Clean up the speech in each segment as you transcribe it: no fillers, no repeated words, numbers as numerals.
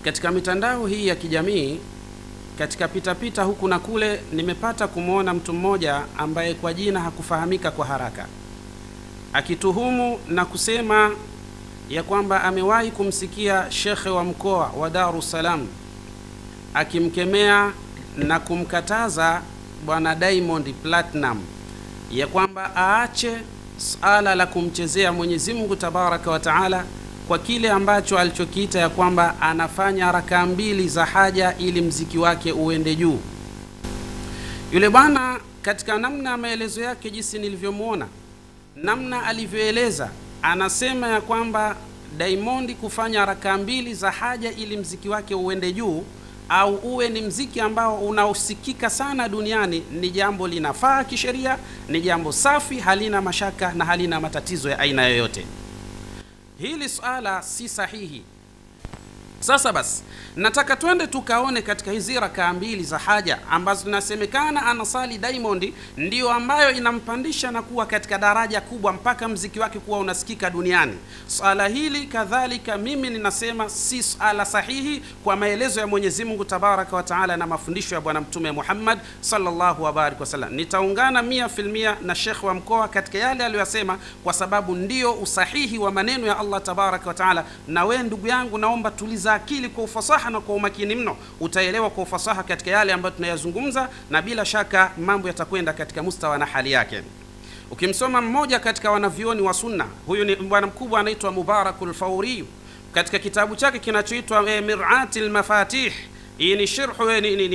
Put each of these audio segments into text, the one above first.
Katika mitandao hii ya kijamii, katika pitapita huku na kule, nimepata kumwona mtu mmoja ambaye kwa jina hakufahamika kwa haraka, akituhumu na kusema ya kwamba amewahi kumsikia shekhe wa mkoa wa Dar es Salaam akimkemea na kumkataza bwana Diamond Platinum ya kwamba aache suala la kumchezea Mwenyezi Mungu Tabaraka wa Taala kwa kile ambacho alichokiita ya kwamba anafanya rakaa 2 za haja ili mziki wake uende juu. Yule bwana katika namna maelezo yake jinsi nilivyomuona, namna alivyoeleza, anasema ya kwamba Diamond kufanya rakaa 2 za haja ili mziki wake uende juu au uwe ni mziki ambao unaosikika sana duniani ni jambo linafaa kisheria, ni jambo safi, halina mashaka na halina matatizo ya aina yoyote. Hili suala si sahihi. Sasa basi, nataka twende tukaone katika hizi rakaa 2 za haja ambazo tunasemekana anasali Diamond ndio ambayo inampandisha na kuwa katika daraja kubwa mpaka mziki wake kuwa unasikika duniani. Suala hili kadhalika mimi ninasema si suala sahihi kwa maelezo ya Mwenyezi Mungu Tabaraka wa Taala na mafundisho ya Bwana Mtume Muhammad sallallahu alaihi wasallam. Nitaungana 100% na Sheikh wa mkoa katika yale aliyosema, kwa sababu ndio usahihi wa maneno ya Allah Tabaraka wa Taala. Na wewe ndugu yangu, naomba tuliza akili kwa ufasaha na kwa umakini mno, utaelewa kwa ufasaha katika yale ambayo tunayazungumza, na bila shaka mambo yatakwenda katika mustawa na hali yake. Ukimsoma mmoja katika wanavyoni wa sunna, huyu ni bwana mkubwa anaitwa Mubarakul Fawri, katika kitabu chake kinachoitwa Mir'atil Mafatih, ni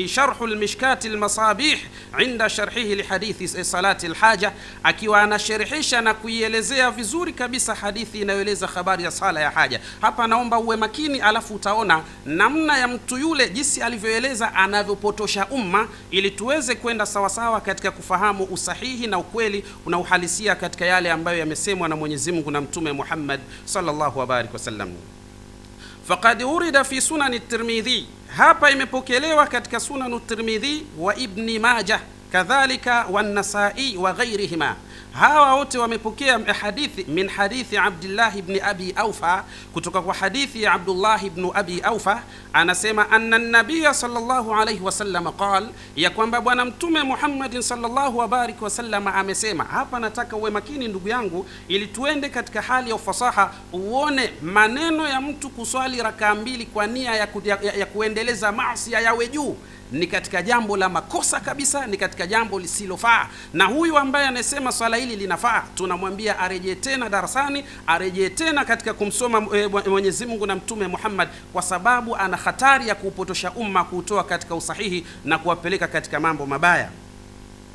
sharhu al-mishkat al-masabih inda sharhihi li hadithi salati al-haja, akiwa anasharhisha na kuielezea vizuri kabisa hadithi inayoeleza habari ya sala ya haja. Hapa naomba uwe makini, alafu utaona namna ya mtu yule jinsi alivyoeleza anavyopotosha umma, ili tuweze kwenda sawasawa katika kufahamu usahihi na ukweli na uhalisia katika yale ambayo yamesemwa na Mwenyezi Mungu na Mtume Muhammad sallallahu alaihi wasallam. Faqad urida fi sunan at-Tirmidhi, hapa imepokelewa katika sunan at-Tirmidhi wa Ibn Majah kadhalika wa An-Nasa'i wa ghayrihima. Hawa wote wamepokea hadithi min hadithi Abdullah ibn Abi Aufa, kutoka kwa hadithi ya Abdullah ibn Abi Aufa, anasema anna an-nabiy sallallahu alayhi wasallam qala, ya kwamba bwana Mtume Muhammad sallallahu alaihi wasallam amesema. Hapa nataka uwe makini ndugu yangu, ili tuende katika hali ya ufasaha, uone maneno ya mtu kuswali rakaa 2 kwa nia ya kuendeleza maasi yawe juu ni katika jambo la makosa kabisa, ni katika jambo lisilofaa. Na huyu ambaye anasema swala hili linafaa, tunamwambia arejee tena darasani, arejee tena katika kumsoma Mwenyezi Mungu na Mtume Muhammad, kwa sababu ana hatari ya kuupotosha umma, kuutoa katika usahihi na kuwapeleka katika mambo mabaya.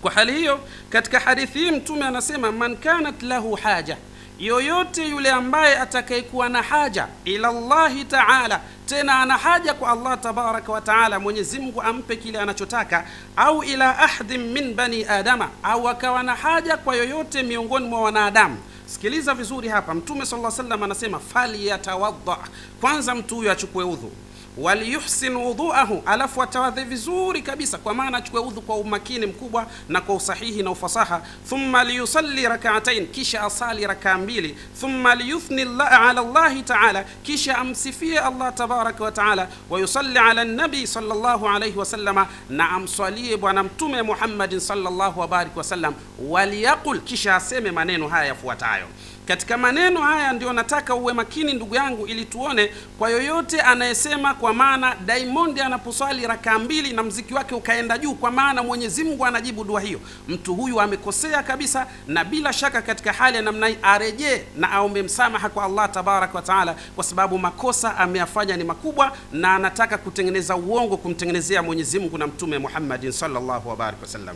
Kwa hali hiyo, katika hadithi hii Mtume anasema man kanat lahu haja, yoyote yule ambaye atakayekuwa na haja ila Allah Taala, tena ana haja kwa Allah Tabaraka wa Taala, Mwenyezi Mungu ampe kile anachotaka, au ila ahadin min bani adama, au akawa na haja kwa yoyote miongoni mwa wanadamu. Sikiliza vizuri hapa, Mtume sallallahu alaihi wasallam anasema falyatawadda, kwanza mtu huyo achukue udhu, waliyuhsin wudhuahu, alafu atawadhe vizuri kabisa, kwa maana achukue udhu kwa umakini mkubwa na kwa usahihi na ufasaha. Thumma liyusalli rak'atayn, kisha asali rakaa 2. Thumma liyuthni ala Allah Ta'ala, kisha amsifie Allah Tabaraka wa Ta'ala. Wa yusalli ala nabi sallallahu alayhi wasallam, na amswalie bwana Mtume Muhammad sallallahu alaihi wasallam. Waliyaqul, kisha aseme maneno haya yafuatayo. Katika maneno haya ndio nataka uwe makini ndugu yangu, ili tuone kwa yoyote anayesema kwa maana Diamond anaposwali rakaa 2 na mziki wake ukaenda juu, kwa maana Mwenyezi Mungu anajibu dua hiyo, mtu huyu amekosea kabisa, na bila shaka katika hali ya namna hii arejee na aombe msamaha kwa Allah Tabaraka wa Taala, kwa sababu makosa ameyafanya ni makubwa, na anataka kutengeneza uongo kumtengenezea Mwenyezi Mungu na Mtume Muhammad sallallahu alaihi wasallam.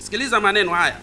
Sikiliza maneno haya.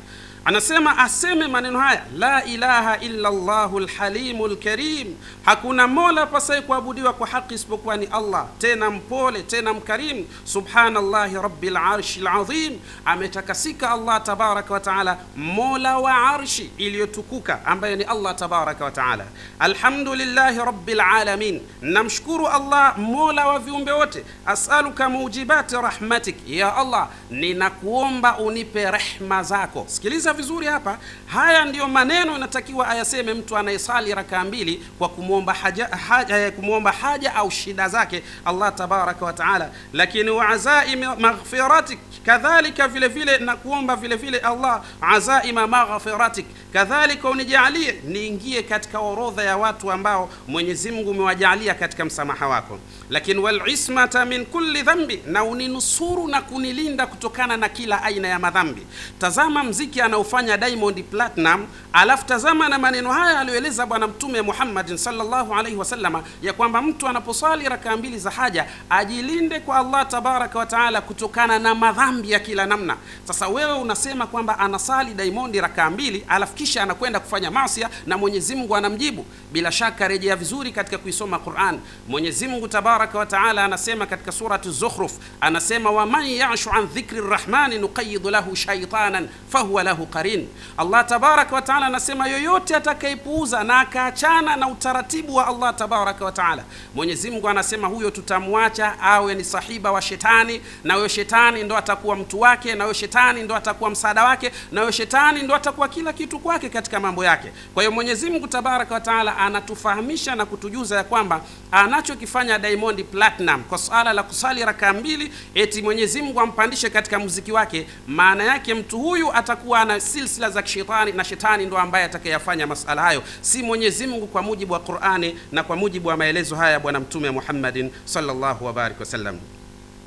Anasema aseme maneno haya, la ilaha illa Allahul halimul karim, hakuna mola pasai kuabudiwa kwa haki isipokuwa ni Allah, tena mpole tena mkarim. Subhanallahi rabbil arshil azim, ametakasika Allah Tabaraka wa Taala, mola wa arshi iliyotukuka ambaye ni Allah Tabaraka wa Taala. Alhamdulillahi rabbil alamin, namshukuru Allah mola wa viumbe wote. As'aluka mujibati rahmatik, ya Allah ninakuomba unipe rehma zako. Sikiliza Sikiliza vizuri hapa, haya ndiyo maneno inatakiwa ayaseme mtu anayesali rakaa mbili kwa kumwomba haja au shida zake Allah tabaraka wa taala. Lakini wa azaima maghfiratik, kadhalika vile vile na kuomba vile vile Allah azaima maghfiratik, kadhalika unijalie niingie katika orodha ya watu ambao Mwenyezi Mungu umewajalia katika msamaha wako. Lakini wal ismata min kulli dhambi, na uninusuru na kunilinda kutokana na kila aina ya madhambi. Tazama mziki anaofanya Diamond Platinum, alafu tazama na maneno haya aliyoeleza bwana Mtume Muhammad sallallahu alaihi wasallama ya kwamba mtu anaposali rakaa mbili za haja ajilinde kwa Allah tabaraka wa taala kutokana na madhambi ya kila namna. Sasa wewe unasema kwamba anasali Diamond rakaa mbili alafu kisha anakwenda kufanya maasi na Mwenyezi Mungu anamjibu. Bila shaka rejea vizuri katika kuisoma Qur'an. Mwenyezi Mungu tabaraka wa taala anasema katika surati Zukhruf, anasema wa man ya'shu an dhikri rrahmani nuqayyid lahu shaytanan fahuwa lahu qarin. Allah tabaraka wa taala anasema yoyote atakayepuuza na akaachana na utaratibu wa Allah tabaraka wa taala, Mwenyezi Mungu anasema huyo tutamwacha awe ni sahiba wa shetani, na huyo shetani ndo atakuwa mtu wake, na huyo shetani ndo atakuwa msaada wake, na huyo shetani ndo atakuwa kila kitu kwake katika mambo yake. Kwa hiyo Mwenyezi Mungu tabaraka wa taala anatufahamisha na kutujuza ya kwamba anachokifanya Diamond Platinum kwa swala la kusali rakaa mbili eti Mwenyezi Mungu ampandishe katika muziki wake, maana yake mtu huyu atakuwa na silsila za shetani, na shetani ndo ambaye atakayefanya masala hayo, si Mwenyezi Mungu, kwa mujibu wa Qur'ani na kwa mujibu wa maelezo haya bwana Mtume Muhammadin sallallahu wa barik wasallam.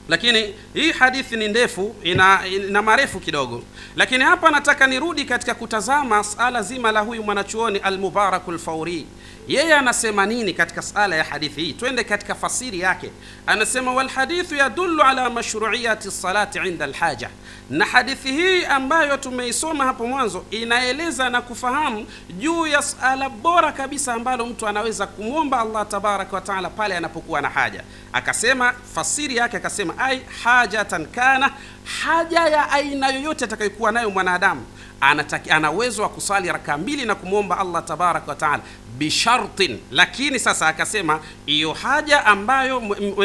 Lakini hii hadithi ni ndefu, ina marefu kidogo, lakini hapa nataka nirudi katika kutazama sala zima la huyu mwanachuoni Al-Mubarak Al-Fawri. Yeye anasema nini katika sala ya hadithi hii? Twende katika fasiri yake. Anasema wal hadithu yadullu ala mashru'iyati salati inda alhaja, na hadithi hii ambayo tumeisoma hapo mwanzo inaeleza na kufahamu juu ya sala bora kabisa ambalo mtu anaweza kumwomba Allah tabaraka wa taala pale anapokuwa na haja. Akasema fasiri yake, akasema ai hajatan kana, haja ya aina yoyote atakayokuwa nayo mwanadamu ana uwezo wa kusali rakaa mbili na kumwomba Allah tabaraka wa taala bishartin. Lakini sasa akasema hiyo haja ambayo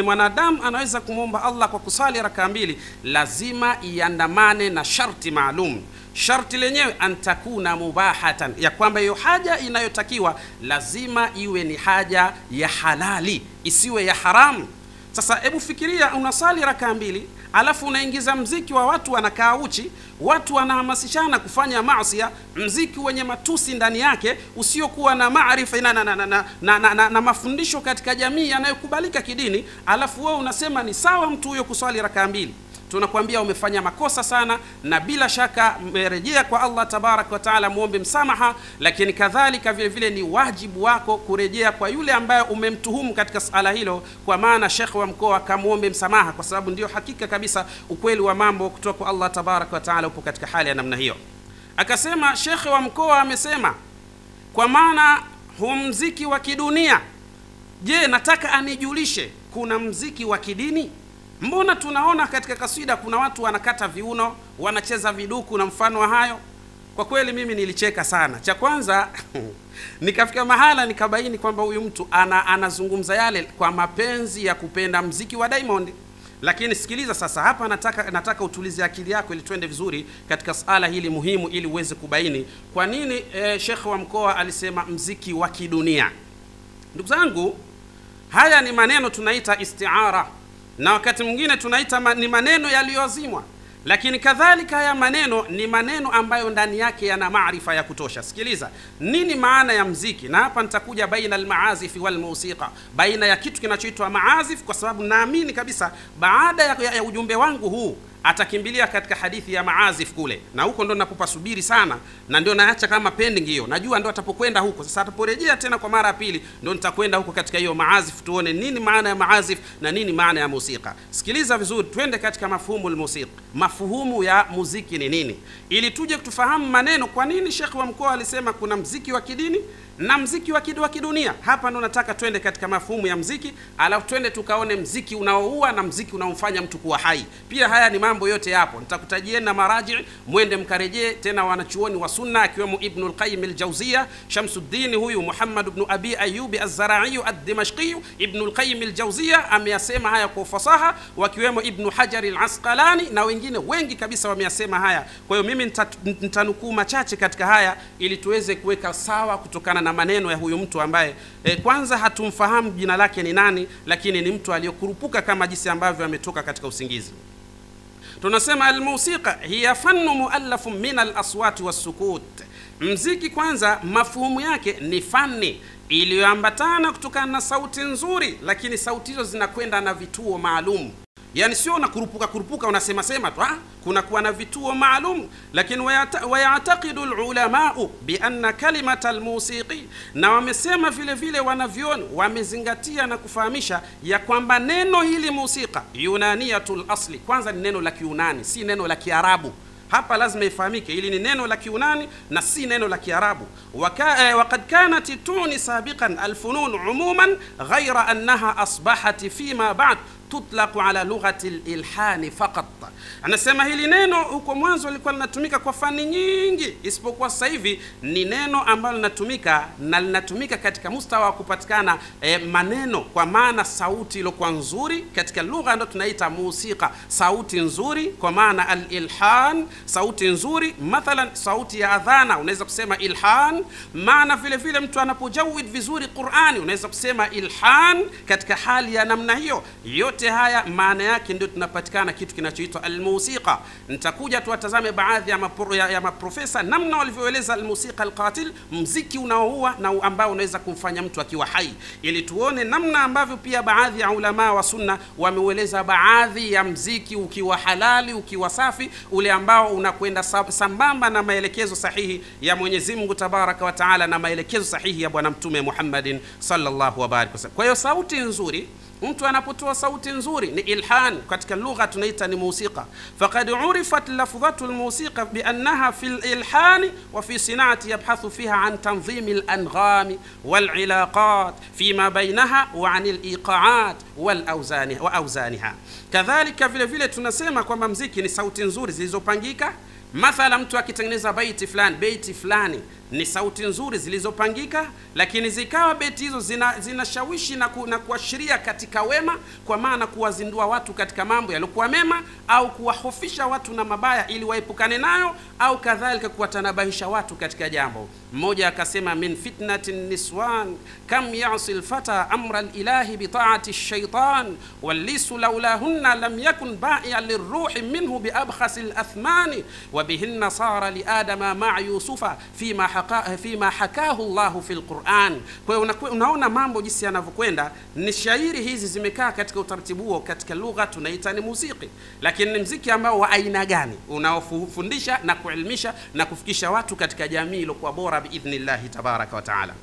mwanadamu anaweza kumwomba Allah kwa kusali rakaa mbili lazima iandamane na sharti maalum. Sharti lenyewe antakuna mubahatan, ya kwamba hiyo haja inayotakiwa lazima iwe ni haja ya halali, isiwe ya haramu. Sasa hebu fikiria, unasali rakaa mbili alafu unaingiza mziki wa watu wanakaa uchi, watu wanahamasishana kufanya maasi, mziki wenye matusi ndani yake, usiokuwa na maarifa na mafundisho katika jamii yanayokubalika kidini, alafu wewe unasema ni sawa mtu huyo kuswali rakaa mbili. Tunakwambia umefanya makosa sana, na bila shaka rejea kwa Allah tabarak wa taala, muombe msamaha. Lakini kadhalika vile vile ni wajibu wako kurejea kwa yule ambaye umemtuhumu katika sala hilo, kwa maana shekhi wa mkoa kamuombe msamaha, kwa sababu ndio hakika kabisa ukweli wa mambo kutoka kwa Allah tabarak wa taala upo katika hali ya namna hiyo. Akasema shekhi wa mkoa amesema, kwa maana huu mziki wa kidunia, je, nataka anijulishe kuna mziki wa kidini? Mbona tunaona katika kaswida kuna watu wanakata viuno, wanacheza viduku na mfano wa hayo? Kwa kweli mimi nilicheka sana. Cha kwanza nikafika mahala nikabaini kwamba huyu mtu anazungumza yale kwa mapenzi ya kupenda mziki wa Diamond. Lakini sikiliza sasa, hapa nataka utulize akili yako ili tuende vizuri katika sala hili muhimu, ili uweze kubaini kwa nini shekhi wa mkoa alisema mziki wa kidunia. Ndugu zangu, haya ni maneno tunaita istiara, na wakati mwingine tunaita ni maneno yaliyozimwa, lakini kadhalika haya maneno ni maneno ambayo ndani yake yana maarifa ya kutosha. Sikiliza nini maana ya mziki, na hapa nitakuja baina al-maazif wal musiqa, baina ya kitu kinachoitwa maazif, kwa sababu naamini kabisa baada ya ujumbe wangu huu atakimbilia katika hadithi ya maazif kule, na huko ndo napopasubiri sana, na ndio naacha kama pending hiyo. Najua ndo atapokwenda huko. Sasa ataporejea tena kwa mara ya pili ndo nitakwenda huko katika hiyo maazif, tuone nini maana ya maazif na nini maana ya musika. Sikiliza vizuri, twende katika mafhumu al-musiq, mafhumu ya muziki ni nini, ili tuje kutufahamu maneno. Kwa nini shekhi wa mkoa alisema kuna mziki wa kidini na mziki wa kidunia. Hapa ndo nataka twende katika mafumu ya mziki, alafu twende tukaone mziki unaoua na mziki unaomfanya mtu kuwa hai. Pia haya ni mambo yote yapo, nitakutajieni na maraji, mwende mkarejee tena wanachuoni wa sunna, akiwemo Ibn al-Qayyim al-Jawziyya, Shamsuddin huyu Muhammad ibn Abi Ayyub az-Zara'i ad-Dimashqi, Ibn al-Qayyim al-Jawziyya ameyasema haya kwa ufasaha, wakiwemo Ibn Hajar al-Asqalani na wengine wengi kabisa wameyasema haya. Kwa hiyo mimi nitanukuu machache katika haya ili tuweze kuweka sawa kutokana na maneno ya huyu mtu ambaye kwanza hatumfahamu jina lake ni nani, lakini ni mtu aliyokurupuka kama jinsi ambavyo ametoka katika usingizi. Tunasema al-musiqa hiya fannu muallafun min al-aswat was-sukut. Mziki kwanza mafuhumu yake ni fani iliyoambatana kutokana na sauti nzuri, lakini sauti hizo zinakwenda na vituo maalum. Yani sio na kurupuka unasema sema tu, kuna kuwa na vituo maalum. Lakini wayataqidu ulama bi anna kalimata almusiqi, na wamesema vile vile wanavyoni wamezingatia na kufahamisha ya kwamba neno hili musika yunaniyatul asli, kwanza ni neno la Kiunani, si neno la Kiarabu. Hapa lazima ifahamike hili ni neno la Kiunani na si neno la Kiarabu. Waqad kanat tuni sabiqan alfunun umuman ghayra annaha asbahat fima ba'd tutlaqu ala lughati al-ilhan faqat. Anasema hili neno huko mwanzo lilikuwa linatumika kwa fani nyingi, isipokuwa sasa hivi ni neno ambalo linatumika katika mustawa wa kupatikana maneno kwa maana sauti iliyokuwa nzuri. Katika lugha ndio tunaita musika, sauti nzuri, kwa maana al-ilhan, sauti nzuri. Mathalan sauti ya adhana unaweza kusema ilhan, maana vile vile mtu anapojawid vizuri Qur'ani unaweza kusema ilhan katika hali ya namna hiyo. Yote haya maana yake ndio tunapatikana kitu kinachoitwa almusiqa. Nitakuja tuwatazame baadhi ya maprofesa namna walivyoeleza almusiqa alqatil, mziki unaoua na ambao unaweza kumfanya mtu akiwa hai, ili tuone namna ambavyo pia baadhi ya ulama wa sunna wameueleza baadhi ya mziki ukiwa halali, ukiwa safi, ule ambao unakwenda sambamba na maelekezo sahihi ya Mwenyezi Mungu Tabaraka wa Taala na maelekezo sahihi ya Bwana Mtume Muhammadin sallallahu alaihi wasallam. Kwa hiyo sauti nzuri, mtu anapotoa sauti nzuri ni ilhan, katika lugha tunaita ni musiqa. Faqad urifat lafdhatu almusiqa bi annaha fi alilhan wa fi sinati yabhathu fiha an tanzim alangam walilaqat fima bainaha wa an aliqaat walawzaniha. Kadhalika vile vile tunasema kwamba muziki ni sauti nzuri zilizopangika. Mathala mtu akitengeneza beiti fulani ni sauti nzuri zilizopangika, lakini zikawa beti hizo zinashawishi na kuashiria katika wema, kwa maana kuwazindua watu katika mambo yaliokuwa mema, au kuwahofisha watu na mabaya ili waepukane nayo, au kadhalika kuwatanabahisha watu katika jambo. Mmoja akasema min fitnatin niswan kam ya'si al-fata amra al-ilahi bi ta'ati ash-shaytan wal-lisu lawlahunna lam yakun ba'i'an lir-ruhi minhu bi abkhasi al-athmani wa bihinna sara li adama ma'a yusufa fima hakahu Allah fi al-Qur'an. Kwa hiyo unaona mambo jinsi yanavyokwenda. Ni shairi hizi zimekaa katika utaratibu huo, katika lugha tunaita ni muziki. Lakini ni muziki ambao wa aina gani? Unaofundisha na kuelimisha na kufikisha watu katika jamii iliyokuwa bora biidhnillah tabaraka wa taala.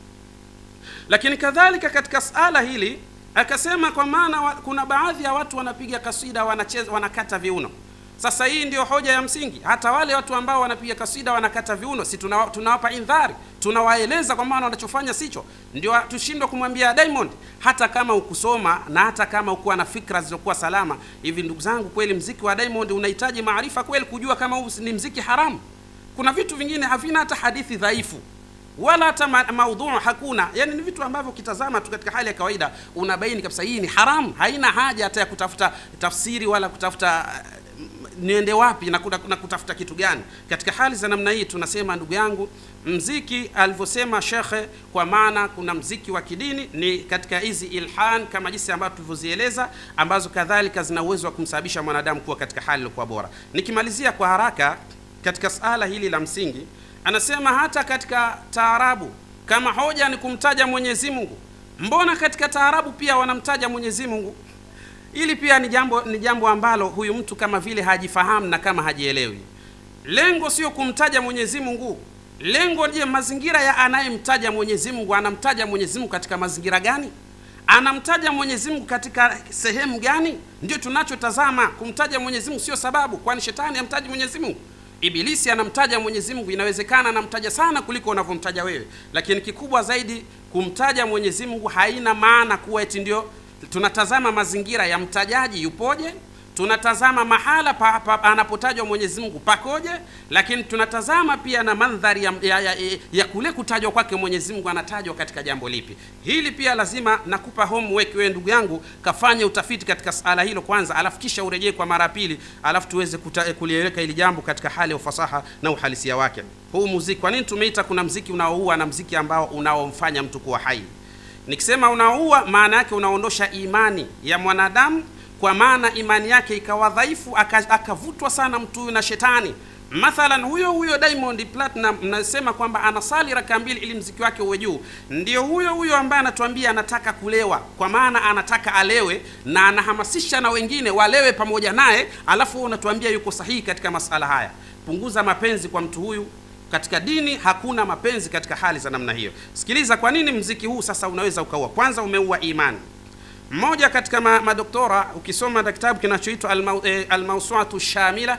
Lakini kadhalika katika sala hili akasema, kwa maana kuna baadhi ya watu wanapiga kasida, wanacheza, wanakata viuno. Sasa hii ndio hoja ya msingi. Hata wale watu ambao wanapiga kasida wanakata viuno, si tunawapa indhari, tunawaeleza kwa maana wanachofanya sicho. Ndio tushindwe kumwambia Diamond, hata kama ukusoma na hata kama ukuwa na fikra zilizokuwa salama. Hivi ndugu zangu, kweli mziki wa Diamond unahitaji maarifa kweli kujua kama huu ni mziki haramu? Kuna vitu vingine havina hata hadithi dhaifu wala hata maudhu hakuna. Yani ni vitu ambavyo kitazama tu katika hali ya kawaida unabaini kabisa hii ni haramu. Haina haja hata ya kutafuta tafsiri wala kutafuta niende wapi na kutafuta kitu gani. Katika hali za namna hii tunasema, ndugu yangu, mziki alivyosema shekhe, kwa maana kuna mziki wa kidini ni katika hizi ilhan kama jinsi ambavyo tulivyozieleza, ambazo kadhalika zina uwezo wa kumsababisha mwanadamu kuwa katika hali iliyokuwa bora. Nikimalizia kwa haraka katika sala hili la msingi, anasema hata katika taarabu kama hoja ni kumtaja Mwenyezi Mungu, mbona katika taarabu pia wanamtaja Mwenyezi Mungu? Ili pia ni jambo ambalo huyu mtu kama vile hajifahamu na kama hajielewi. Lengo sio kumtaja Mwenyezi Mungu. Lengo je, mazingira ya anayemtaja Mwenyezi Mungu, anamtaja Mwenyezi Mungu katika mazingira gani? Anamtaja Mwenyezi Mungu katika sehemu gani? Ndio tunachotazama. Kumtaja Mwenyezi Mungu sio sababu, kwani shetani amtaji Mwenyezi Mungu. Ibilisi anamtaja Mwenyezi Mungu, inawezekana anamtaja sana kuliko unavyomtaja wewe, lakini kikubwa zaidi kumtaja Mwenyezi Mungu haina maana kuwa eti ndio tunatazama mazingira ya mtajaji yupoje, tunatazama mahala anapotajwa Mwenyezi Mungu pakoje, lakini tunatazama pia na mandhari ya kule kutajwa kwake Mwenyezi Mungu, anatajwa katika jambo lipi. Hili pia lazima nakupa homework wewe ndugu yangu, kafanye utafiti katika sala hilo kwanza, alafu kisha urejee kwa mara pili, alafu tuweze kulieleka hili jambo katika hali ya ufasaha na uhalisia wake. Huu muziki, kwa nini tumeita kuna muziki unaoua na muziki ambao unaomfanya mtu kuwa hai? Nikisema unaoua, maana yake unaondosha imani ya mwanadamu, kwa maana imani yake ikawa dhaifu, akavutwa sana mtu huyu na shetani. Mathalan huyo Diamond Platinum mnasema kwamba anasali raka 2 ili mziki wake uwe juu, ndio huyo ambaye anatuambia anataka kulewa, kwa maana anataka alewe na anahamasisha na wengine walewe pamoja naye, alafu unatuambia yuko sahihi katika masala haya. Punguza mapenzi kwa mtu huyu. Katika dini hakuna mapenzi katika hali za namna hiyo. Sikiliza, kwa nini mziki huu sasa unaweza ukaua? Kwanza umeua imani. Mmoja katika madoktora, ukisoma kitabu kinachoitwa Al-Mawsu'atu Shamila,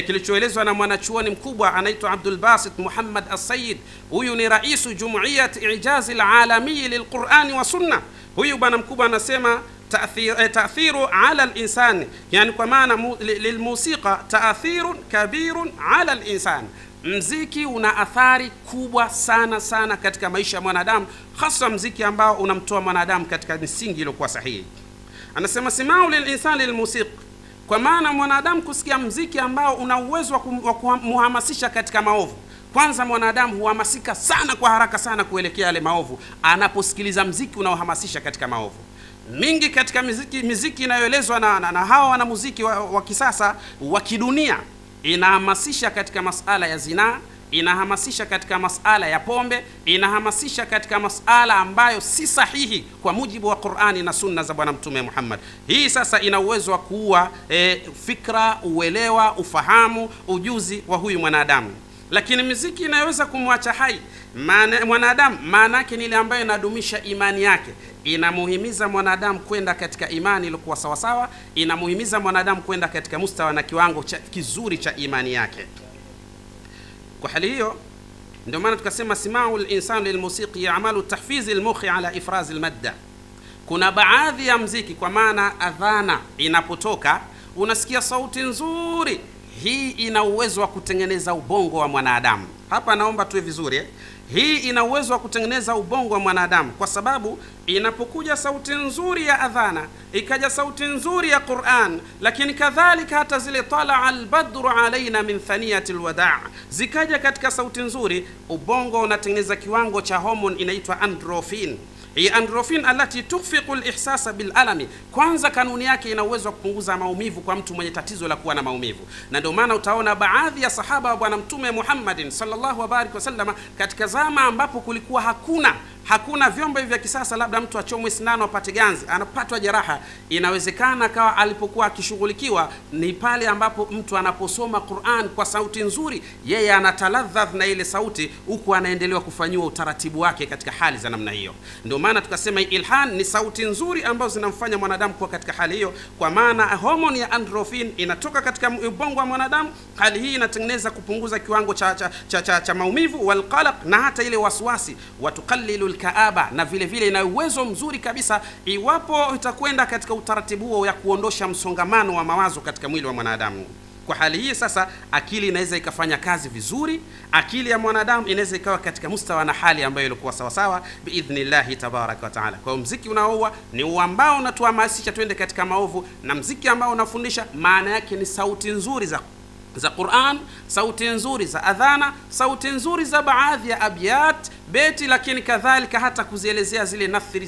kilichoelezwa na mwanachuoni mkubwa anaitwa Abdul Basit Muhammad As-Sayyid. Huyu ni raisu Jumuiyat Ijaz Al-Alami Lil-Qur'ani wa Sunna. Huyu bwana mkubwa anasema ta'thiru ala al-insani, yani kwa maana lilmusiqa ta'thirun kabirun ala al-insani. Mziki una athari kubwa sana katika maisha ya mwanadamu, hasa mziki ambao unamtoa mwanadamu katika misingi iliyokuwa sahihi. Anasema simau lilinsani lilmusiq, kwa maana mwanadamu kusikia mziki ambao una uwezo wa kumhamasisha katika maovu. Kwanza mwanadamu huhamasika sana kwa haraka sana kuelekea yale maovu anaposikiliza mziki unaohamasisha katika maovu. Mingi katika miziki inayoelezwa na hawa wanamuziki wa kisasa wa kidunia inahamasisha katika masala ya zinaa, inahamasisha katika masala ya pombe, inahamasisha katika masala ambayo si sahihi kwa mujibu wa Qur'ani na sunna za Bwana Mtume Muhammad. Hii sasa ina uwezo wa kuua fikra, uelewa, ufahamu, ujuzi wa huyu mwanadamu. Lakini muziki inaweza kumwacha hai mwanadamu, maana yake ni ile ambayo inadumisha imani yake. Inamuhimiza mwanadamu kwenda katika imani iliyokuwa sawa sawa, inamuhimiza mwanadamu kwenda katika mustawa na kiwango kizuri cha imani yake. Kwa hali hiyo ndio maana tukasema simau al-insani lilmusiqi ya'malu tahfiz al-mukhi ala ifraz al-madda. Kuna baadhi ya mziki, kwa maana adhana inapotoka unasikia sauti nzuri, hii ina uwezo wa kutengeneza ubongo wa mwanadamu. Hapa naomba tuwe vizuri Hii ina uwezo wa kutengeneza ubongo wa mwanadamu, kwa sababu inapokuja sauti nzuri ya adhana, ikaja sauti nzuri ya Qur'an, lakini kadhalika hata zile tala al-badru alaina min thaniyati al-wada' zikaja katika sauti nzuri, ubongo unatengeneza kiwango cha hormone inaitwa androfin. Hii androfin alati tufiqu al-ihsasa bil alami, kwanza kanuni yake ina uwezo wa kupunguza maumivu kwa mtu mwenye tatizo la kuwa na maumivu. Na ndio maana utaona baadhi ya sahaba wa Bwana Mtume Muhammadin sallallahu alaihi wasallam katika zama ambapo kulikuwa hakuna vyombo vya kisasa, labda mtu achomwe sindano apate ganzi, anapatwa jeraha, inawezekana kawa alipokuwa akishughulikiwa ni pale ambapo mtu anaposoma Qur'an kwa sauti nzuri, yeye anataladhadh na ile sauti, huku anaendelewa kufanyiwa utaratibu wake katika hali za namna hiyo. Ndio maana tukasema ilhan ni sauti nzuri ambazo zinamfanya mwanadamu kuwa katika hali hiyo, kwa maana hormone ya androfin inatoka katika ubongo wa mwanadamu. Hali hii inatengeneza kupunguza kiwango cha maumivu wal qalaq, na hata ile waswasi, watuqallilu kaaba, na vile vile ina uwezo mzuri kabisa iwapo itakwenda katika utaratibu huo ya kuondosha msongamano wa mawazo katika mwili wa mwanadamu. Kwa hali hii sasa akili inaweza ikafanya kazi vizuri, akili ya mwanadamu inaweza ikawa katika mustawa na hali ambayo ilikuwa sawa sawa biidhnillah tabaraka wa taala. Kwa muziki unaoua ni ambao unatuhamasisha twende katika maovu, na muziki ambao unafundisha maana yake ni sauti nzuri za Qur'an, sauti nzuri za adhana, sauti nzuri za baadhi ya abyat beti, lakini kadhalika hata kuzielezea zile nathri